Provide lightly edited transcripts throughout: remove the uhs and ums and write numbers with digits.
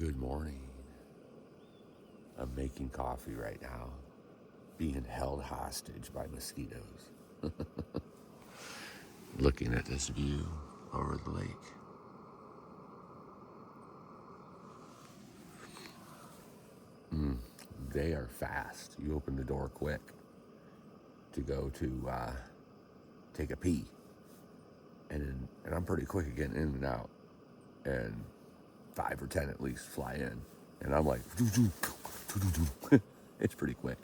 Good morning. I'm making coffee right now, being held hostage by mosquitoes. Looking at this view over the lake. They are fast. You open the door quick to go to take a pee. And I'm pretty quick at getting in and out. And 5 or 10 at least fly in. And I'm like, it's pretty quick.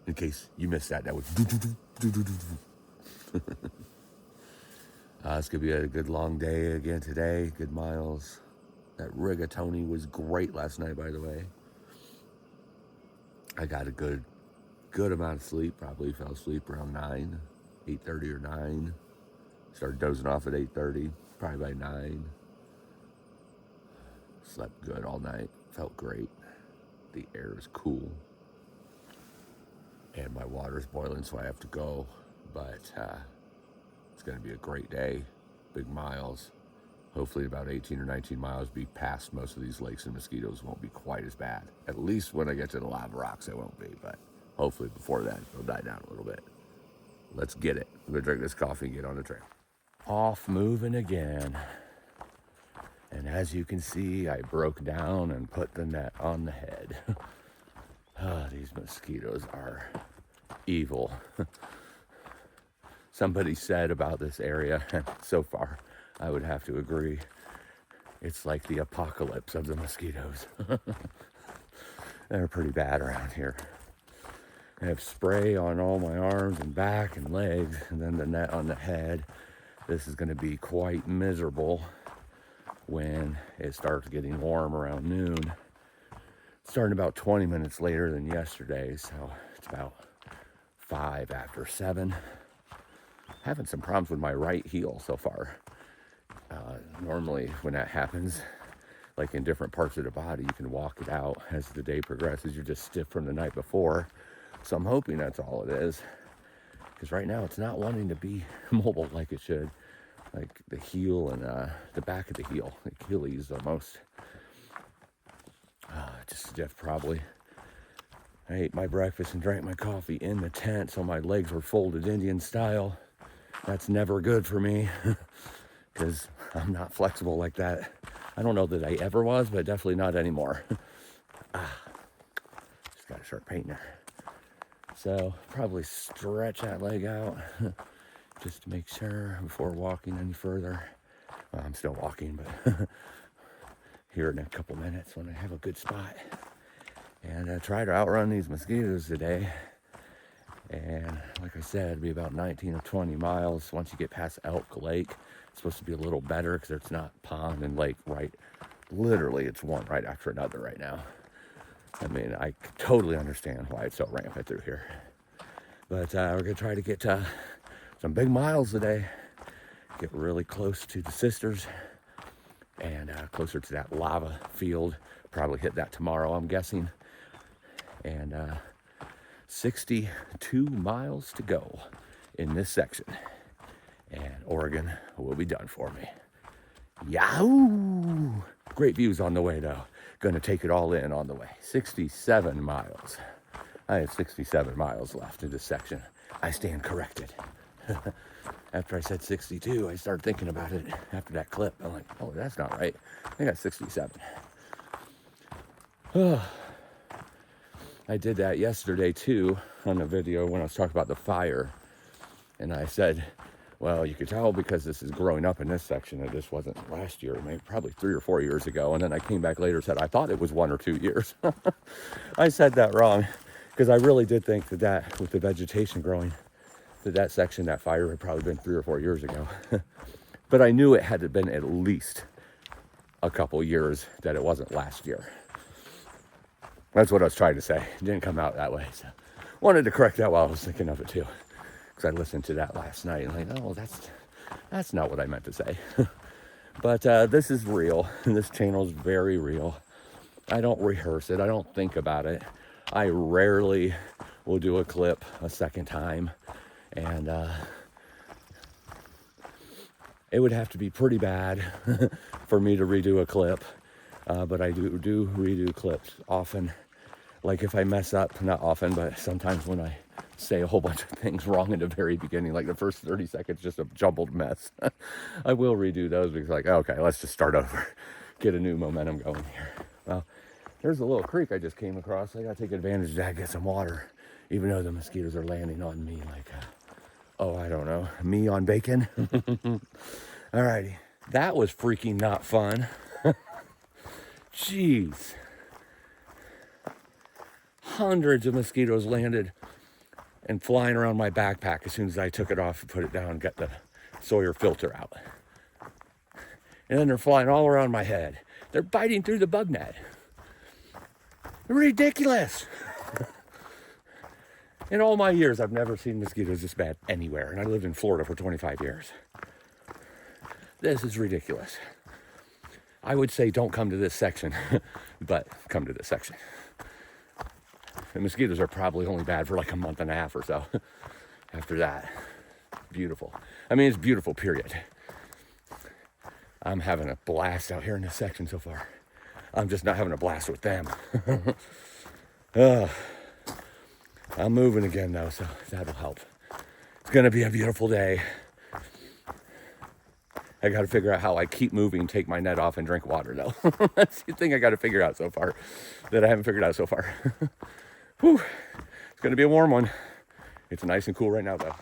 In case you missed that, that was it's gonna be a good long day again today. Good miles. That rigatoni was great last night, by the way. I got a good amount of sleep. Probably fell asleep around 8:30 or 9. Started dozing off at 8:30. Probably by 9. Slept good all night. Felt great. The air is cool. And my water's boiling, so I have to go. But it's going to be a great day. Big miles. Hopefully about 18 or 19 miles be past most of these lakes, and mosquitoes won't be quite as bad. At least when I get to the lava rocks, it won't be. But hopefully before that, it'll die down a little bit. Let's get it. I'm going to drink this coffee and get on the trail. Off moving again. And as you can see, I broke down and put the net on the head. These mosquitoes are evil. Somebody said about this area, and so far I would have to agree, it's like the apocalypse of the mosquitoes. They're pretty bad around here. I have spray on all my arms and back and legs, and then the net on the head. This is going to be quite miserable when it starts getting warm around noon. Starting about 20 minutes later than yesterday, so it's about 5 after 7. Having some problems with my right heel so far. Normally when that happens, like in different parts of the body, you can walk it out as the day progresses. You're just stiff from the night before. So I'm hoping that's all it is. Because right now it's not wanting to be mobile like it should. Like the heel and the back of the heel, the Achilles almost. Just stiff probably. I ate my breakfast and drank my coffee in the tent, so my legs were folded Indian style. That's never good for me because I'm not flexible like that. I don't know that I ever was, but definitely not anymore. Just gotta start painting her. So probably stretch that leg out just to make sure before walking any further. Well, I'm still walking, but here in a couple minutes when I have a good spot. And I try to outrun these mosquitoes today. And like I said, it'll be about 19 or 20 miles. Once you get past Elk Lake, it's supposed to be a little better because it's not pond and lake right. Literally, it's one right after another right now. I mean, I totally understand why it's so rampant through here. But we're going to try to get some big miles today. Get really close to the sisters and closer to that lava field. Probably hit that tomorrow, I'm guessing. And 62 miles to go in this section. And Oregon will be done for me. Yahoo! Great views on the way, though. Gonna take it all in on the way. 67 miles. I have 67 miles left in this section. I stand corrected. After I said 62, I started thinking about it after that clip. I'm like, oh, that's not right. I got 67. I did that yesterday, too, on the video when I was talking about the fire. And I said, well, you could tell because this is growing up in this section that this wasn't last year, maybe probably 3 or 4 years ago. And then I came back later and said, I thought it was 1 or 2 years. I said that wrong because I really did think that with the vegetation growing, that section, that fire had probably been 3 or 4 years ago. But I knew it had been at least a couple years, that it wasn't last year. That's what I was trying to say. It didn't come out that way. So wanted to correct that while I was thinking of it too. Because I listened to that last night and like, oh, that's not what I meant to say. But this is real. This channel is very real. I don't rehearse it. I don't think about it. I rarely will do a clip a second time. And it would have to be pretty bad for me to redo a clip. But I do redo clips often. Like if I mess up, not often, but sometimes when I say a whole bunch of things wrong in the very beginning, like the first 30 seconds, just a jumbled mess. I will redo those because like, okay, let's just start over. Get a new momentum going here. Well, there's a little creek I just came across. I gotta take advantage of that, get some water, even though the mosquitoes are landing on me like, oh, I don't know, me on bacon. Alrighty, that was freaking not fun. Jeez. Hundreds of mosquitoes landed and flying around my backpack as soon as I took it off and put it down and got the Sawyer filter out. And then they're flying all around my head. They're biting through the bug net. Ridiculous. In all my years, I've never seen mosquitoes this bad anywhere. And I lived in Florida for 25 years. This is ridiculous. I would say don't come to this section, but come to this section. The mosquitoes are probably only bad for like a month and a half or so. After that, beautiful. I mean, it's beautiful, period. I'm having a blast out here in this section so far. I'm just not having a blast with them. I'm moving again though, so that'll help. It's gonna be a beautiful day. I gotta figure out how I keep moving, take my net off, and drink water though. That's the thing I gotta figure out so far, that I haven't figured out so far. Whew. It's gonna be a warm one. It's nice and cool right now though.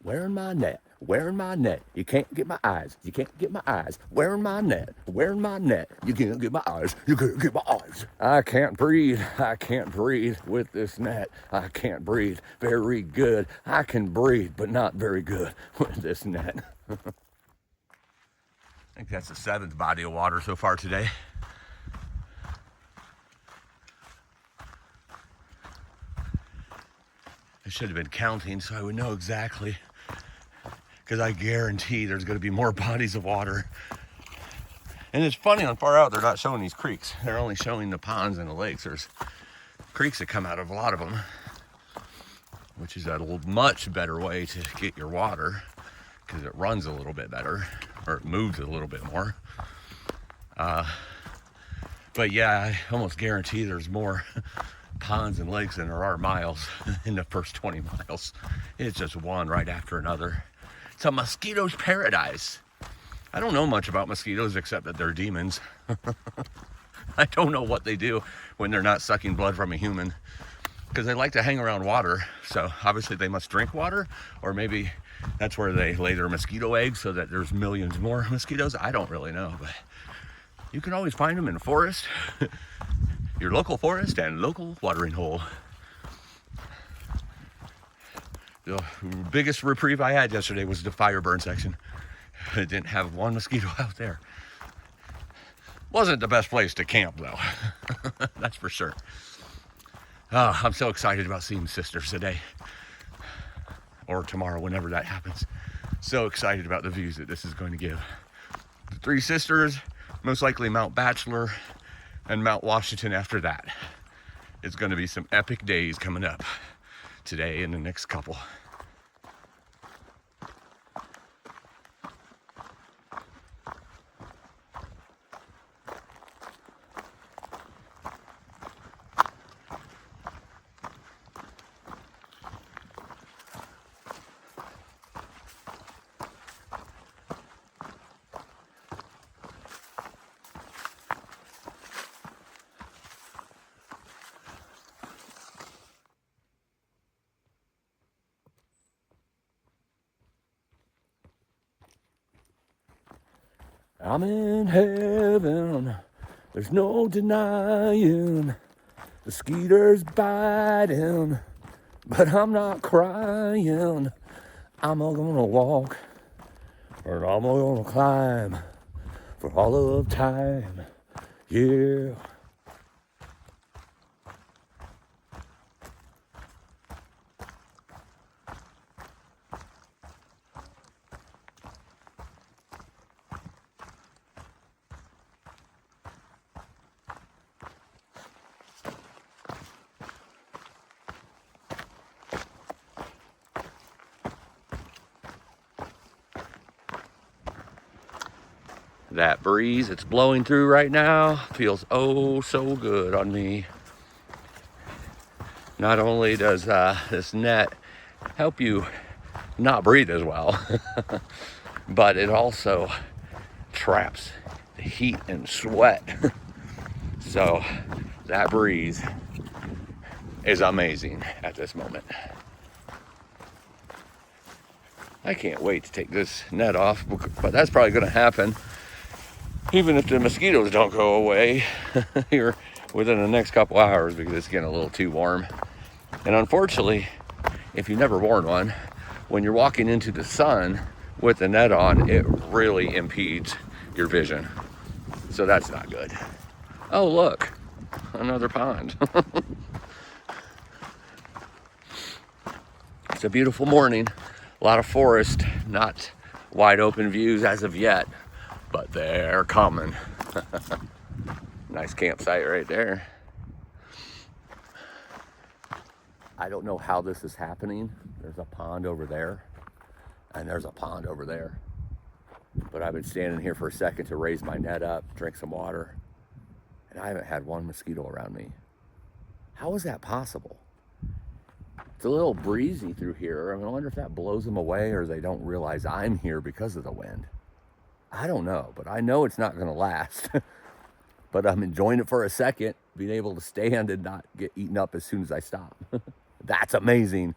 Wearing my net, wearing my net. You can't get my eyes, you can't get my eyes. Wearing my net, wearing my net. You can't get my eyes, you can't get my eyes. I can't breathe with this net. I can't breathe very good. I can breathe, but not very good with this net. I think that's the 7th body of water so far today. I should have been counting so I would know exactly. Because I guarantee there's going to be more bodies of water. And it's funny, on far out, they're not showing these creeks. They're only showing the ponds and the lakes. There's creeks that come out of a lot of them, which is a much better way to get your water because it runs a little bit better, or it moves a little bit more. But yeah, I almost guarantee there's more ponds and lakes than there are miles in the first 20 miles. It's just one right after another. It's a mosquito's paradise. I don't know much about mosquitoes except that they're demons. I don't know what they do when they're not sucking blood from a human, because they like to hang around water. So obviously they must drink water, or maybe that's where they lay their mosquito eggs so that there's millions more mosquitoes. I don't really know, but you can always find them in the forest, your local forest and local watering hole. The biggest reprieve I had yesterday was the fire burn section. I didn't have one mosquito out there. Wasn't the best place to camp though. That's for sure. Oh, I'm so excited about seeing sisters today. Or tomorrow, whenever that happens. So excited about the views that this is going to give. The 3 sisters, most likely Mount Bachelor and Mount Washington after that. It's going to be some epic days coming up today and the next couple. I'm in heaven, there's no denying. The skeeter's biting, but I'm not crying. I'm gonna walk, or I'm gonna climb for all of time. Yeah. That breeze it's blowing through right now feels oh so good on me. Not only does this net help you not breathe as well, but it also traps the heat and sweat. So that breeze is amazing at this moment. I can't wait to take this net off, but that's probably going to happen even if the mosquitoes don't go away here within the next couple hours, because it's getting a little too warm. And unfortunately, if you've never worn one, when you're walking into the sun with the net on, it really impedes your vision. So that's not good. Oh, look, another pond. It's a beautiful morning. A lot of forest, not wide open views as of yet, but they're coming. Nice campsite right there. I don't know how this is happening. There's a pond over there, and there's a pond over there. But I've been standing here for a second to raise my net up, drink some water, and I haven't had one mosquito around me. How is that possible? It's a little breezy through here. I wonder if that blows them away, or they don't realize I'm here because of the wind. I don't know, but I know it's not going to last. But I'm enjoying it for a second, being able to stand and not get eaten up as soon as I stop. That's amazing.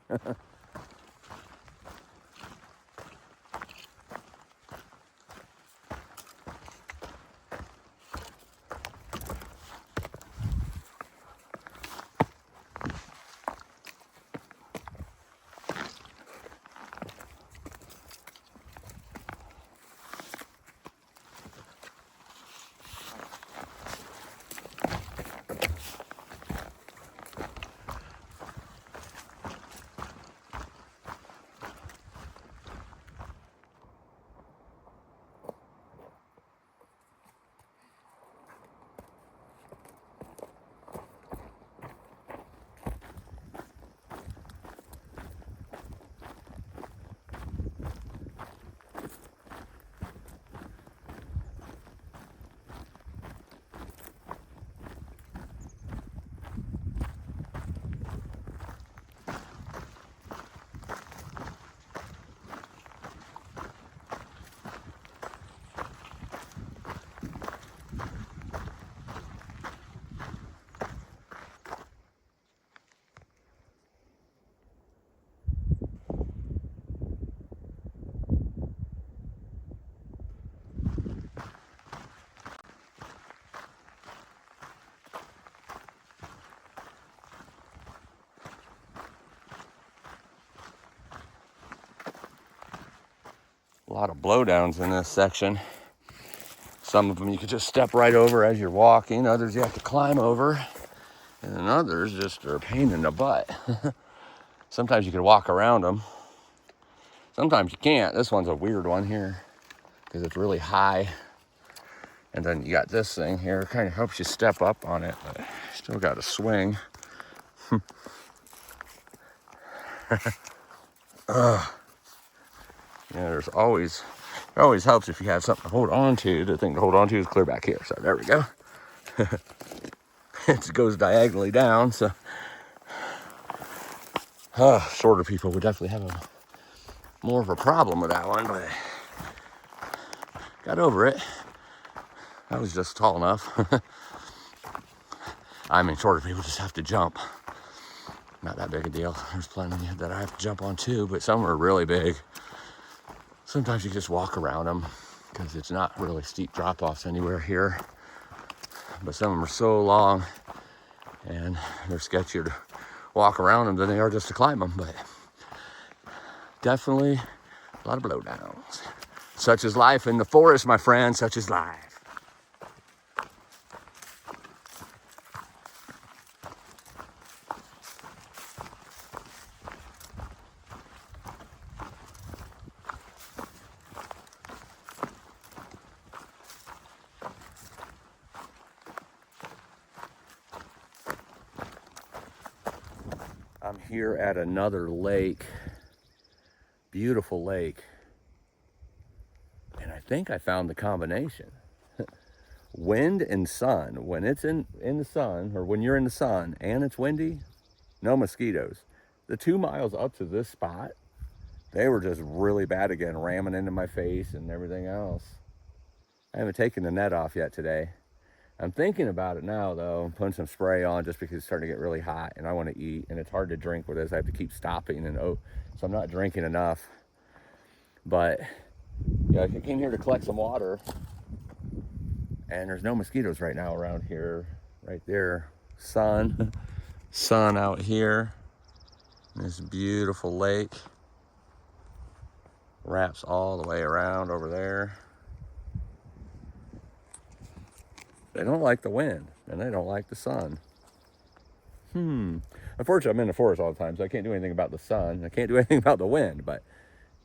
A lot of blowdowns in this section. Some of them you could just step right over as you're walking. Others you have to climb over. And then others just are a pain in the butt. Sometimes you can walk around them. Sometimes you can't. This one's a weird one here because it's really high. And then you got this thing here. It kind of helps you step up on it, but still got to swing. Yeah, it always helps if you have something to hold on to. The thing to hold on to is clear back here. So there we go. It goes diagonally down. So shorter people would definitely have more of a problem with that one, but got over it. I was just tall enough. I mean, shorter people just have to jump. Not that big a deal. There's plenty that I have to jump on too, but some are really big. Sometimes you just walk around them. because it's not really steep drop-offs anywhere here. But some of them are so long and they're sketchier to walk around them than they are just to climb them. But definitely a lot of blowdowns. Such is life in the forest, my friend, such is life. I'm here at another lake, beautiful lake, and I think I found the combination. Wind and sun. When it's in the sun, or when you're in the sun and it's windy, no mosquitoes. The 2 miles up to this spot, they were just really bad again, ramming into my face and everything else. I haven't taken the net off yet today. I'm thinking about it now, though. I'm putting some spray on just because it's starting to get really hot and I want to eat, and it's hard to drink with this. I have to keep stopping, and so I'm not drinking enough. But yeah, I came here to collect some water, and there's no mosquitoes right now around here. Right there, sun out here. This beautiful lake wraps all the way around over there. They don't like the wind, and they don't like the sun. Unfortunately, I'm in the forest all the time, so I can't do anything about the sun. I can't do anything about the wind, but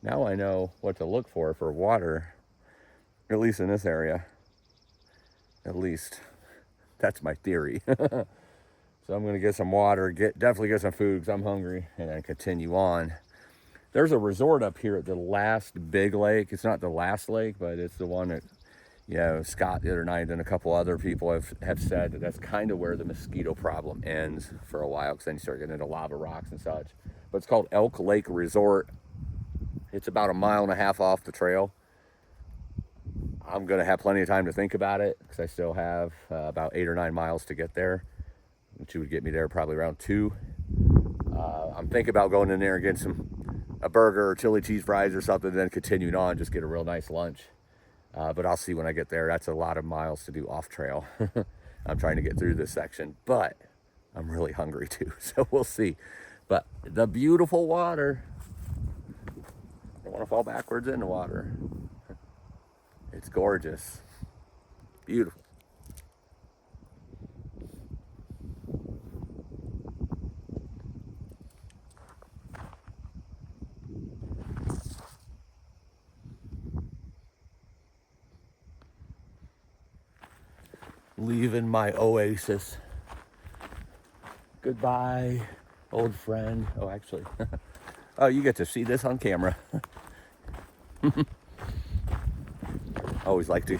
now I know what to look for water, at least in this area. At least that's my theory. So I'm going to get some water, definitely get some food because I'm hungry, and then continue on. There's a resort up here at the last big lake. It's not the last lake, but it's the one that, Scott the other night and a couple other people have said that that's kind of where the mosquito problem ends for a while, because then you start getting into lava rocks and such. But it's called Elk Lake Resort. It's about 1.5 miles off the trail. I'm going to have plenty of time to think about it because I still have about 8 or 9 miles to get there, which would get me there probably around 2. I'm thinking about going in there and getting a burger or chili cheese fries or something, and then continuing on, just get a real nice lunch. But I'll see when I get there. That's a lot of miles to do off trail. I'm trying to get through this section, but I'm really hungry too, so we'll see. But the beautiful water. I don't want to fall backwards in the water. It's gorgeous. Beautiful. Leaving my oasis. Goodbye, old friend. Oh, actually, oh, you get to see this on camera. Always like to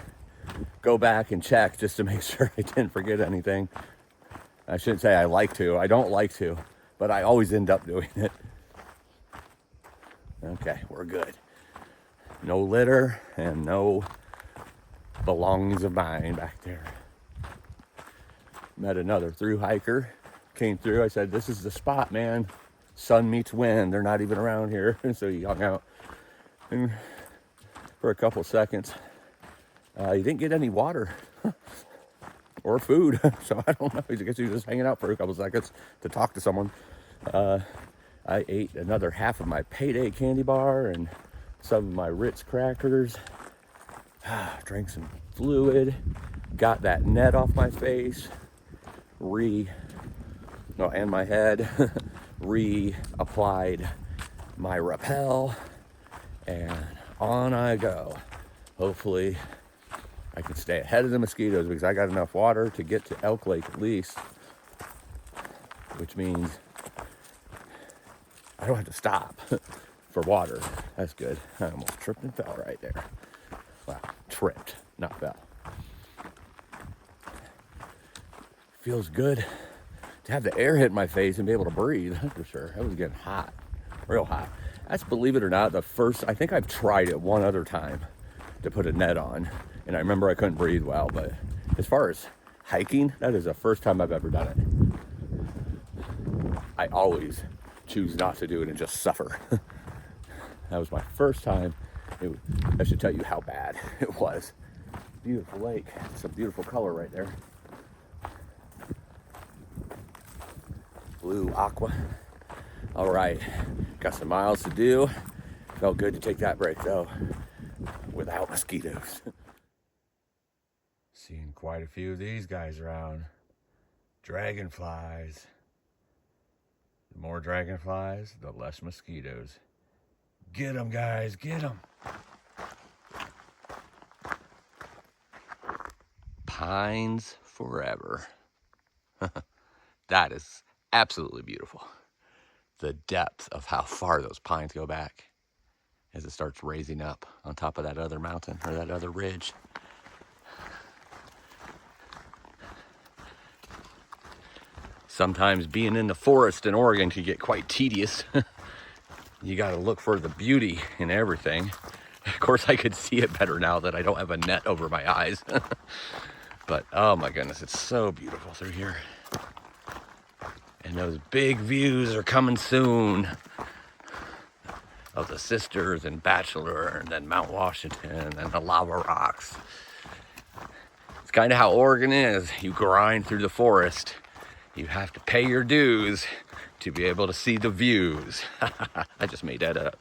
go back and check just to make sure I didn't forget anything. I shouldn't say I like to. I don't like to, but I always end up doing it. Okay, we're good. No litter and no belongings of mine back there. Met another Thru-Hiker. Came through. I said, "This is the spot, man. Sun meets wind. They're not even around here." And so he hung out and for a couple seconds. He didn't get any water or food, so I don't know. I guess he was just hanging out for a couple seconds to talk to someone. I ate another half of my payday candy bar and some of my Ritz crackers. Drank some fluid. Got that net off my face. And my head. Reapplied my rappel. And on I go. Hopefully I can stay ahead of the mosquitoes because I got enough water to get to Elk Lake at least, which means I don't have to stop for water. That's good. I almost tripped and fell right there. Wow, tripped, not fell. Feels good to have the air hit my face and be able to breathe, that's for sure. It was getting hot, real hot. That's, believe it or not, I think I've tried it one other time to put a net on, and I remember I couldn't breathe well, but as far as hiking, that is the first time I've ever done it. I always choose not to do it and just suffer. That was my first time I should tell you how bad it was. Beautiful lake. Some beautiful color right there. Blue aqua. All right, got some miles to do. Felt good to take that break though, without mosquitoes. Seeing quite a few of these guys around. Dragonflies. The more dragonflies, the less mosquitoes. Get them, guys, get them. Pines forever. That is absolutely beautiful. The depth of how far those pines go back as it starts raising up on top of that other mountain or that other ridge. Sometimes being in the forest in Oregon can get quite tedious. You got to look for the beauty in everything. Of course, I could see it better now that I don't have a net over my eyes. But oh my goodness, it's so beautiful through here. And those big views are coming soon of the Sisters and Bachelor and then Mount Washington and the lava rocks. It's kind of how Oregon is. You grind through the forest. You have to pay your dues to be able to see the views. I just made that up.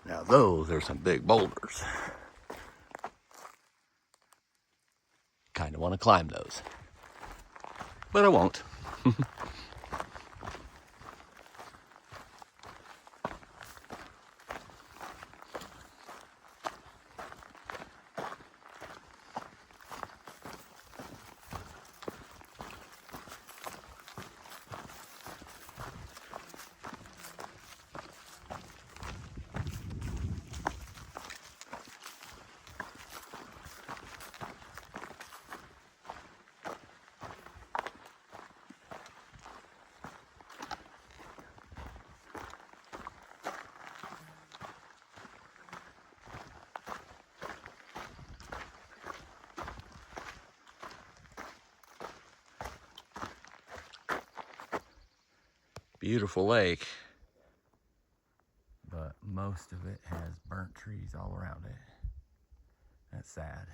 Now those are some big boulders. Kind of want to climb those, but I won't. Beautiful lake, but most of it has burnt trees all around it. That's sad.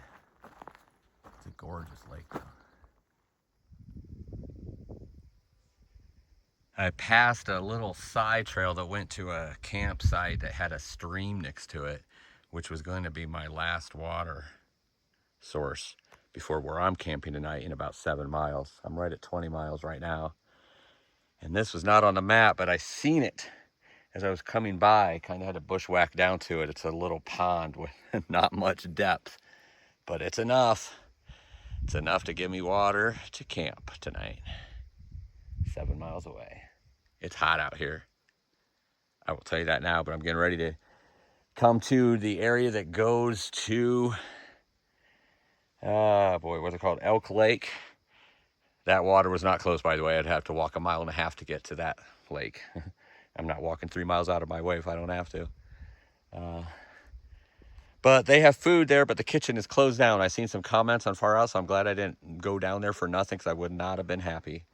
It's a gorgeous lake though. I passed a little side trail that went to a campsite that had a stream next to it, which was going to be my last water source before where I'm camping tonight in about 7 miles. I'm right at 20 miles right now. And this was not on the map, but I seen it as I was coming by. Kind of had to bushwhack down to it. It's a little pond with not much depth, but it's enough. It's enough to give me water to camp tonight. 7 miles away. It's hot out here. I will tell you that now, but I'm getting ready to come to the area that goes to, what's it called? Elk Lake. That water was not close, by the way. I'd have to walk 1.5 miles to get to that lake. I'm not walking 3 miles out of my way if I don't have to. But they have food there, but the kitchen is closed down. I've seen some comments on Far Out, so I'm glad I didn't go down there for nothing because I would not have been happy.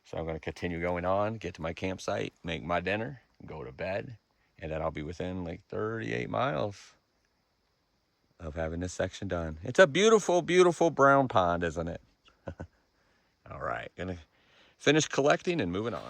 So I'm going to continue going on, get to my campsite, make my dinner, go to bed, and then I'll be within like 38 miles of having this section done. It's a beautiful, beautiful brown pond, isn't it? All right, gonna finish collecting and moving on.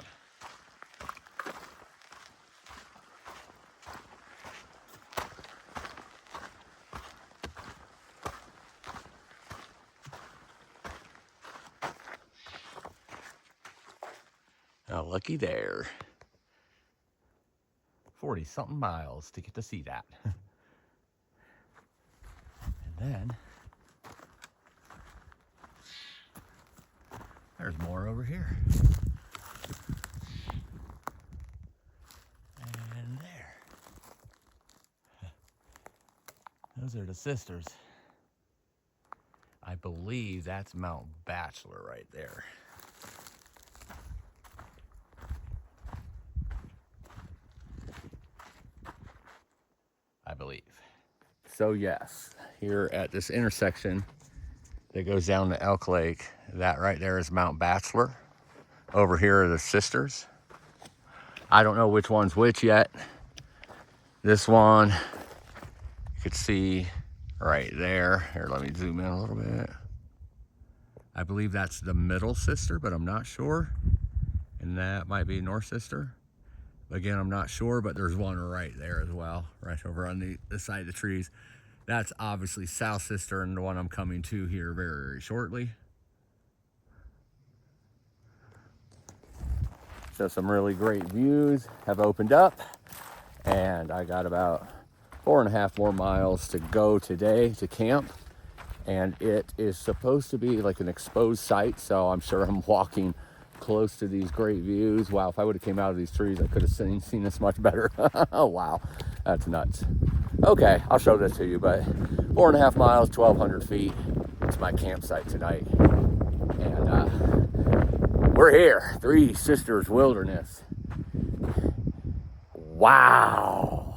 Oh, looky there. 40-something miles to get to see that. And then there's more over here. And there. Those are the sisters. I believe that's Mount Bachelor right there. I believe. So yes, here at this intersection that goes down to Elk Lake, that right there is Mount Bachelor. Over here are the sisters. I don't know which one's which yet. This one, you could see right there. Here, let me zoom in a little bit. I believe that's the middle sister, but I'm not sure. And that might be North sister. Again, I'm not sure, but there's one right there as well, right over on the side of the trees. That's obviously South sister, and the one I'm coming to here very, very shortly. So some really great views have opened up, and I got about 4.5 more miles to go today to camp. And it is supposed to be like an exposed site, so I'm sure I'm walking close to these great views. Wow, if I would have came out of these trees, I could have seen this much better. Oh, wow, that's nuts. Okay, I'll show this to you, but 4.5 miles, 1,200 feet. It's my campsite tonight. And we're here, Three Sisters Wilderness. Wow.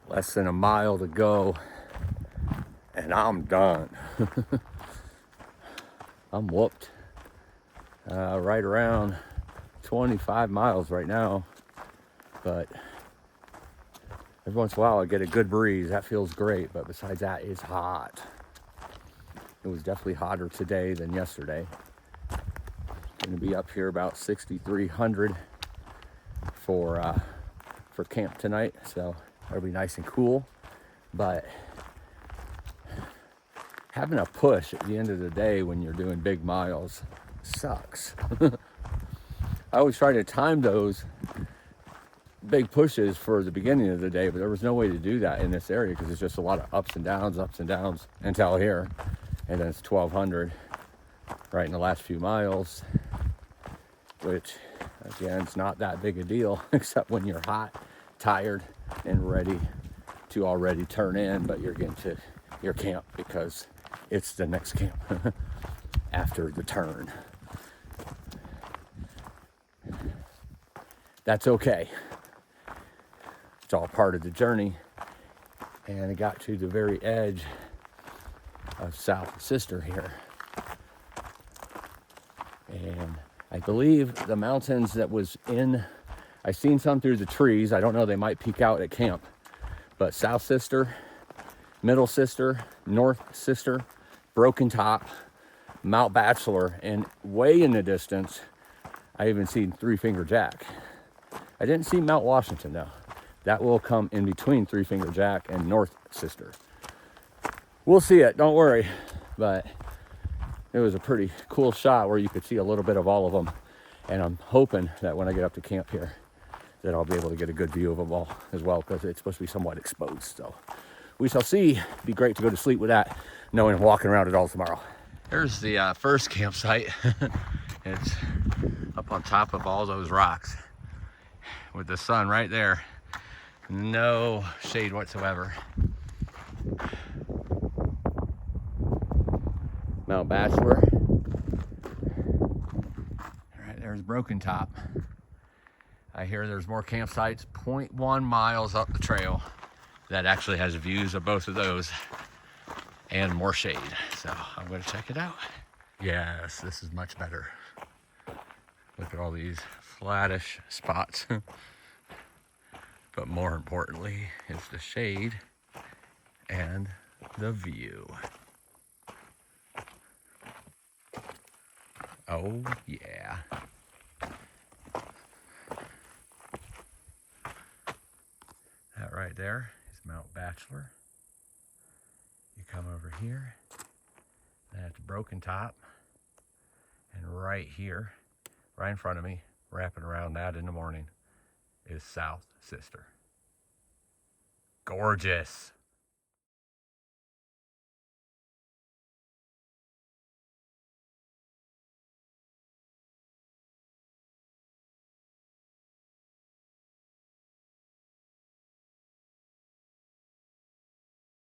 Less than a mile to go, and I'm done. I'm whooped. Right around 25 miles right now, but every once in a while I get a good breeze. That feels great, but besides that, it's hot. It was definitely hotter today than yesterday. Going to be up here about 6,300 for camp tonight, so it'll be nice and cool. But having a push at the end of the day when you're doing big miles sucks. I always try to time those big pushes for the beginning of the day, but there was no way to do that in this area because it's just a lot of ups and downs until here. And then it's 1,200 right in the last few miles, which again, it's not that big a deal except when you're hot, tired, and ready to already turn in, but you're getting to your camp because it's the next camp after the turn. That's okay. It's all part of the journey. And I got to the very edge of South Sister here. And I believe the mountains that was in, I seen some through the trees. I don't know, they might peek out at camp. But South Sister, Middle Sister, North Sister, Broken Top, Mount Bachelor, and way in the distance, I even seen Three Finger Jack. I didn't see Mount Washington though. That will come in between Three Finger Jack and North Sister. We'll see it, don't worry. But it was a pretty cool shot where you could see a little bit of all of them. And I'm hoping that when I get up to camp here, that I'll be able to get a good view of them all as well, because it's supposed to be somewhat exposed. So we shall see. It'd be great to go to sleep with that, knowing I'm walking around it all tomorrow. There's the first campsite. It's up on top of all those rocks with the sun right there. No shade whatsoever. Mount Bachelor. All right, there's Broken Top. I hear there's more campsites 0.1 miles up the trail that actually has views of both of those and more shade. So I'm going to check it out. Yes, this is much better. Look at all these flattish spots. But more importantly is the shade and the view. Oh yeah. That right there is Mount Bachelor. You come over here, that's Broken Top, and right here, right in front of me, wrapping around that in the morning, is South Sister. Gorgeous.